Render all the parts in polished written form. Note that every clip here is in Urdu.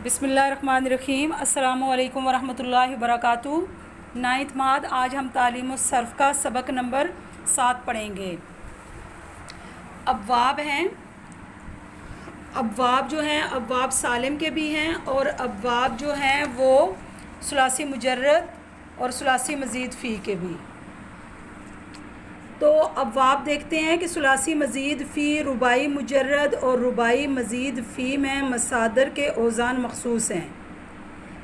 بسم اللہ الرحمن الرحیم۔ السلام علیکم ورحمۃ اللہ وبرکاتہ۔ 9th ماد آج ہم تعلیم الصرف کا سبق نمبر 7 پڑھیں گے۔ ابواب ہیں، ابواب جو ہیں ابواب سالم کے بھی ہیں اور ابواب جو ہیں وہ ثلاثی مجرد اور ثلاثی مزید فی کے بھی۔ تو ابواب دیکھتے ہیں کہ ثلاثی مزید فی، رباعی مجرد اور رباعی مزید فی میں مصادر کے اوزان مخصوص ہیں۔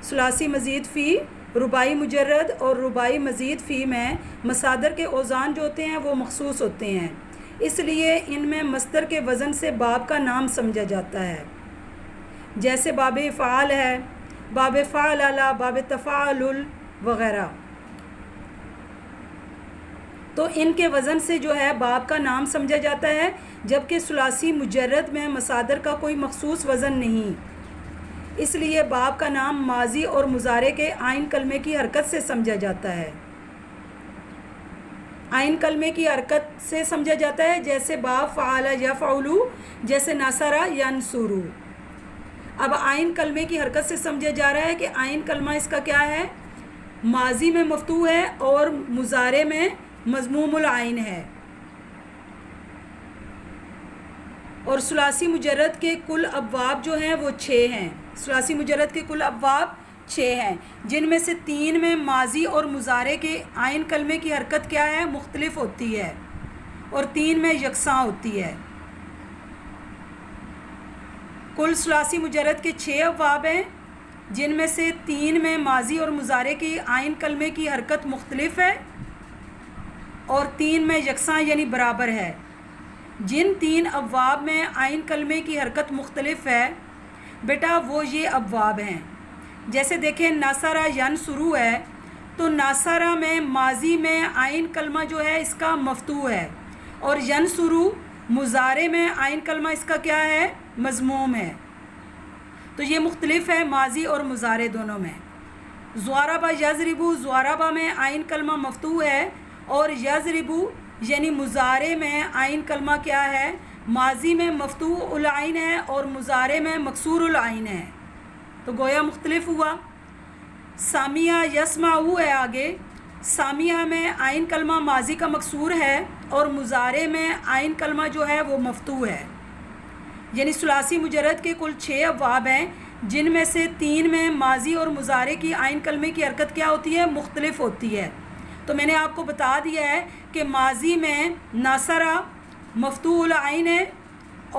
ثلاثی مزید فی، رباعی مجرد اور رباعی مزید فی میں مصادر کے اوزان جو ہوتے ہیں وہ مخصوص ہوتے ہیں، اس لیے ان میں مصدر کے وزن سے باب کا نام سمجھا جاتا ہے، جیسے باب فعال ہے، باب فعلل، باب تفاعل وغیرہ۔ تو ان کے وزن سے جو ہے باب کا نام سمجھا جاتا ہے، جبکہ ثلاثی مجرد میں مصادر کا کوئی مخصوص وزن نہیں، اس لیے باب کا نام ماضی اور مضارع کے عین کلمے کی حرکت سے سمجھا جاتا ہے۔ عین کلمے کی حرکت سے سمجھا جاتا ہے، جیسے باب فعل یفعل، جیسے نصر ینصر۔ اب عین کلمے کی حرکت سے سمجھا جا رہا ہے کہ عین کلمہ اس کا کیا ہے، ماضی میں مفتوح ہے اور مضارع میں مضموم العین ہے۔ اور ثلاثی مجرد کے کل ابواب جو ہیں وہ 6 ہیں۔ ثلاثی مجرد کے کل ابواب 6 ہیں، جن میں سے 3 میں ماضی اور مضارع کے عین کلمے کی حرکت کیا ہے، مختلف ہوتی ہے، اور 3 میں یکساں ہوتی ہے۔ کل ثلاثی مجرد کے 6 ابواب ہیں، جن میں سے 3 میں ماضی اور مضارع کی عین کلمے کی حرکت مختلف ہے اور 3 میں یکساں یعنی برابر ہے۔ جن 3 ابواب میں عین کلمے کی حرکت مختلف ہے بیٹا وہ یہ ابواب ہیں، جیسے دیکھیں ناصر ینصر ہے، تو ناصر میں ماضی میں عین کلمہ جو ہے اس کا مفتوح ہے، اور ینصر مضارع میں عین کلمہ اس کا کیا ہے، مضموم ہے۔ تو یہ مختلف ہے ماضی اور مضارع دونوں میں۔ ضرب یضرب، ضرب میں عین کلمہ مفتوح ہے اور یضرب یعنی مضارع میں عین کلمہ کیا ہے، ماضی میں مفتوح العین ہے اور مضارع میں مکسور العین ہے، تو گویا مختلف ہوا۔ سامعہ یسمع ہے آگے، سامعہ میں عین کلمہ ماضی کا مکسور ہے اور مضارع میں عین کلمہ جو ہے وہ مفتوح ہے۔ یعنی ثلاثی مجرد کے کل 6 ابواب ہیں، جن میں سے 3 میں ماضی اور مضارع کی عین کلمے کی حرکت کیا ہوتی ہے، مختلف ہوتی ہے۔ تو میں نے آپ کو بتا دیا ہے کہ ماضی میں ناصر مفتوح العین ہے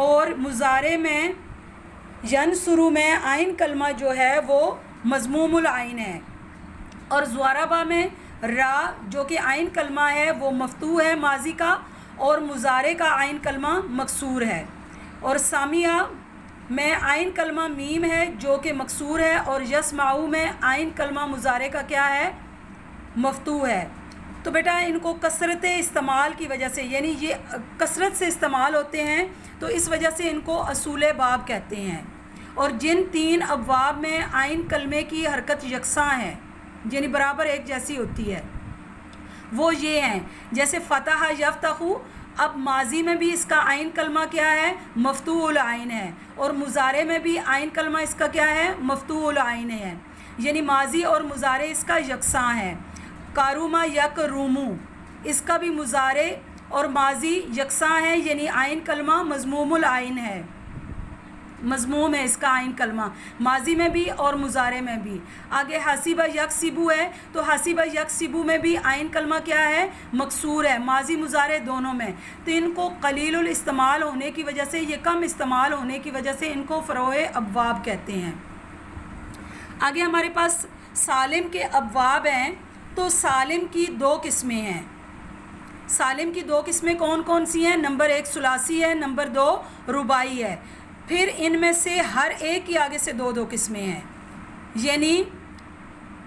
اور مضارع میں ینصر میں عین کلمہ جو ہے وہ مضموم العین ہے، اور ضرب میں را جو کہ عین کلمہ ہے وہ مفتوح ہے ماضی کا اور مضارع کا عین کلمہ مکسور ہے، اور سامعہ میں عین کلمہ میم ہے جو کہ مکسور ہے، اور یسمع میں عین کلمہ مضارع کا کیا ہے، مفتوح ہے۔ تو بیٹا ان کو کثرت استعمال کی وجہ سے، یعنی یہ کثرت سے استعمال ہوتے ہیں تو اس وجہ سے ان کو اصول باب کہتے ہیں۔ اور جن 3 ابواب میں عین کلمے کی حرکت یکساں ہے یعنی برابر ایک جیسی ہوتی ہے وہ یہ ہیں، جیسے فتح یفتح، اب ماضی میں بھی اس کا عین کلمہ کیا ہے، مفتوح العین ہے، اور مضارع میں بھی عین کلمہ اس کا کیا ہے، مفتوح العین ہے، یعنی ماضی اور مضارع اس کا یکساں ہے۔ کاروما یکرومو، اس کا بھی مضارع اور ماضی یکساں ہے، یعنی عین کلمہ مضموم العین ہے، مضموم ہے اس کا عین کلمہ ماضی میں بھی اور مضارع میں بھی۔ آگے حسیبہ یکسبو ہے، تو حسیبہ یکسبو میں بھی عین کلمہ کیا ہے، مکسور ہے، ماضی مضارع دونوں میں۔ تو ان کو قلیل الاستعمال ہونے کی وجہ سے، یہ کم استعمال ہونے کی وجہ سے ان کو فروع ابواب کہتے ہیں۔ آگے ہمارے پاس سالم کے ابواب ہیں، تو سالم کی 2 قسمیں ہیں۔ سالم کی 2 قسمیں کون کون سی ہیں، نمبر 1 ثلاثی ہے، نمبر 2 رباعی ہے۔ پھر ان میں سے ہر ایک کی آگے سے 2 قسمیں ہیں، یعنی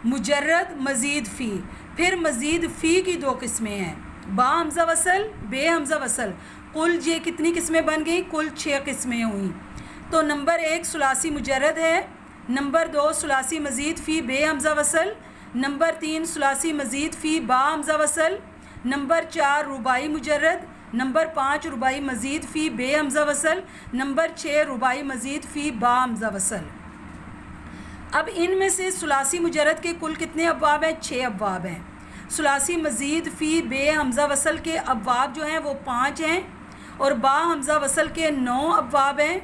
مجرد مزید فی۔ پھر مزید فی کی 2 قسمیں ہیں، با حمزہ وصل، بے حمزہ وصل۔ کل یہ کتنی قسمیں بن گئی، کل 6 قسمیں ہوئیں۔ تو نمبر 1 ثلاثی مجرد ہے، نمبر 2 ثلاثی مزید فی بے حمزہ وصل، نمبر 3 ثلاثی مزید فی با حمزہ وصل، نمبر 4 رباعی مجرد، نمبر 5 رباعی مزید فی بے حمزہ وصل، نمبر 6 رباعی مزید فی با حمزہ وصل۔ اب ان میں سے ثلاثی مجرد کے کل کتنے ابواب ہیں؟ 6 ابواب ہیں۔ ثلاثی مزید فی بے حمزہ وصل کے ابواب جو ہیں وہ 5 ہیں، اور با حمزہ وصل کے 9 ابواب ہیں۔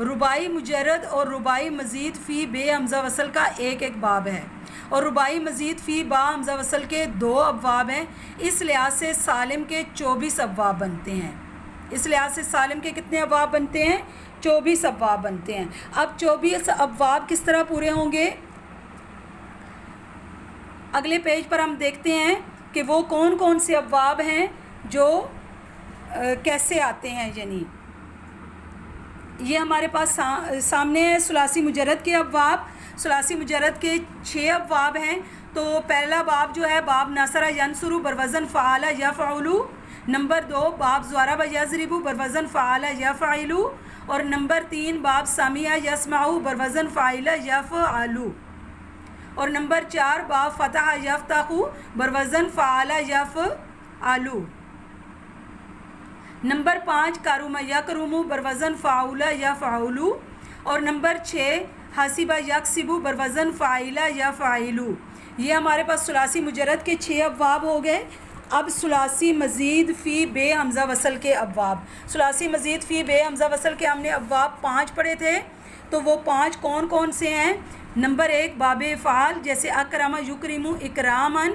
رباعی مجرد اور رباعی مزید فی بے حمزہ وصل کا ایک باب ہے، اور رباعی مزید فی با حمزہ وصل کے 2 ابواب ہیں۔ اس لحاظ سے سالم کے 24 ابواب بنتے ہیں۔ اس لحاظ سے سالم کے کتنے ابواب بنتے ہیں؟ 24 ابواب بنتے ہیں۔ اب 24 ابواب کس طرح پورے ہوں گے؟ اگلے پیج پر ہم دیکھتے ہیں کہ وہ کون کون سے ابواب ہیں جو کیسے آتے ہیں۔ یعنی یہ ہمارے پاس سامنے ہے ثلاثی مجرد کے ابواب۔ ثلاثی مجرد کے 6 ابواب ہیں۔ تو پہلا باب جو ہے باب نصر ینصر بروزن فعل یفعل، نمبر 2 باب ضرب یضرب بروزن فعل یفعل، اور نمبر 3 باب سمع یسمع بروزن فعل یفعل، اور نمبر 4 باب فتح یفتح بروزن فعل یفعل، نمبر 5 کرم یکرم بروزن فعل یفعل، اور نمبر 6 حسب یکسب بروزن فعل یفعل۔ یہ ہمارے پاس ثلاثی مجرد کے 6 ابواب ہو گئے۔ اب ثلاثی مزید فی بے حمزہ وصل کے ابواب۔ ثلاثی مزید فی بے حمزہ وصل کے ہم نے ابواب 5 پڑھے تھے، تو وہ 5 کون کون سے ہیں؟ نمبر 1 باب افعال جیسے اکرم یکرم اکرامن،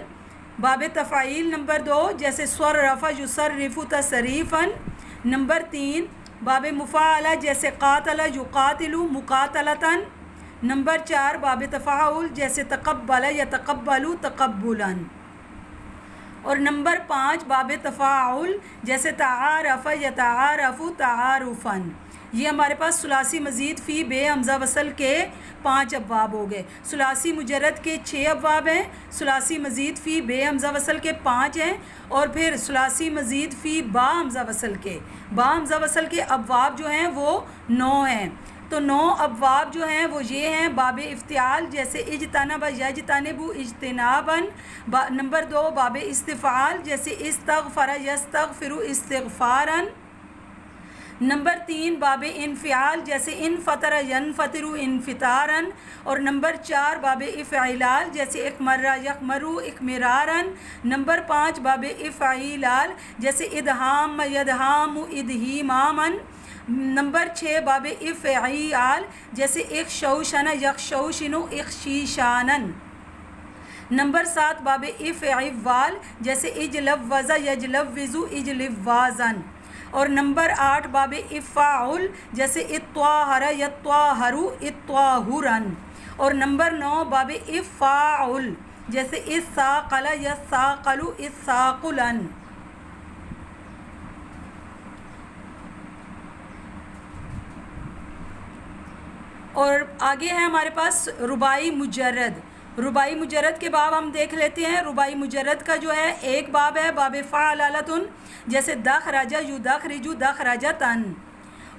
باب تفعیل نمبر 2 جیسے صرف یصرف تصریفا، نمبر 3 باب مفاعلہ جیسے قاتل یقاتل مقاتلتاً، نمبر 4 باب تفاعل جیسے تقبل یتقبل تقبلا، اور نمبر 5 باب تفاعل جیسے تعارف یتعارف تعارفا۔ یہ ہمارے پاس ثلاثی مزید فی بے حمزہ وصل کے 5 ابواب ہو گئے۔ ثلاثی مجرد کے 6 ابواب ہیں، ثلاثی مزید فی بے حمزہ وصل کے 5 ہیں، اور پھر ثلاثی مزید فی با حمزہ وصل کے ابواب جو ہیں وہ 9 ہیں۔ تو 9 ابواب جو ہیں وہ یہ ہیں: باب افتعال جیسے اجتنب یجتنب اجتنابا، نمبر 2 باب استفعال جیسے استغفر یستغفر استغفارا، نمبر 3 باب انفعال جیسے انفطر ینفطر انفطارا، اور نمبر 4 باب افعلال جیسے اکمر یکمر اکمرارا، نمبر 5 باب افعیلال جیسے ادہام یدہام ادہیماما، نمبر 6 باب افعیال جیسے اخشوشن یخشوشن اخشیشانا، نمبر 7 باب افعوال جیسے اجلوز یجلوز اجلوازا، اور نمبر 8 باب افاعل جیسے اطواہر یطواہر اطواہرا، اور نمبر 9 باب افاعل جیسے اثاقل یثاقل اثاقلا۔ اور آگے ہے ہمارے پاس رباعی مجرد۔ رباعی مجرد کے باب ہم دیکھ لیتے ہیں۔ رباعی مجرد کا جو ہے ایک باب ہے باب فعلالتن جیسے دخرج یدخرج دخرجتن،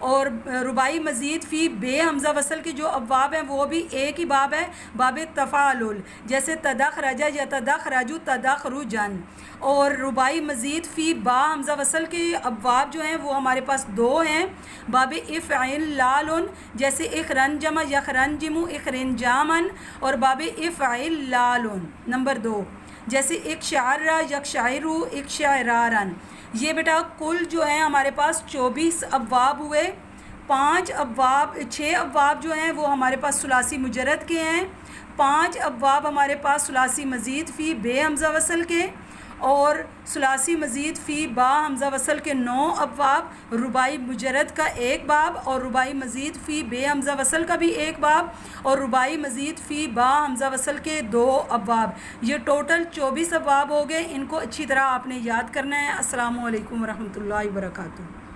اور رباعی مزید فی بے حمزہ وصل کے جو ابواب ہیں وہ بھی ایک ہی باب ہے باب تفاعل جیسے تدخرج یتدخرج تدخرجن، اور رباعی مزید فی با حمزہ وصل کے ابواب جو ہیں وہ ہمارے پاس 2 ہیں، باب افعلال جیسے اخرنجم یخرنجم اخرنجامن، اور باب افعلال نمبر 2 جیسے اقشعر یقشعر اقشعرارن۔ یہ بیٹا کل جو ہیں ہمارے پاس 24 ابواب ہوئے۔ 6 ابواب جو ہیں وہ ہمارے پاس ثلاثی مجرد کے ہیں، 5 ابواب ہمارے پاس ثلاثی مزید فی بے حمزہ وصل کے، اور ثلاثی مزید فی با حمزہ وصل کے 9 ابواب، رباعی مجرد کا ایک باب، اور رباعی مزید فی بے حمزہ وصل کا بھی ایک باب، اور رباعی مزید فی با حمزہ وصل کے 2 ابواب۔ یہ ٹوٹل 24 ابواب ہو گئے۔ ان کو اچھی طرح آپ نے یاد کرنا ہے۔ السلام علیکم ورحمۃ اللہ وبرکاتہ۔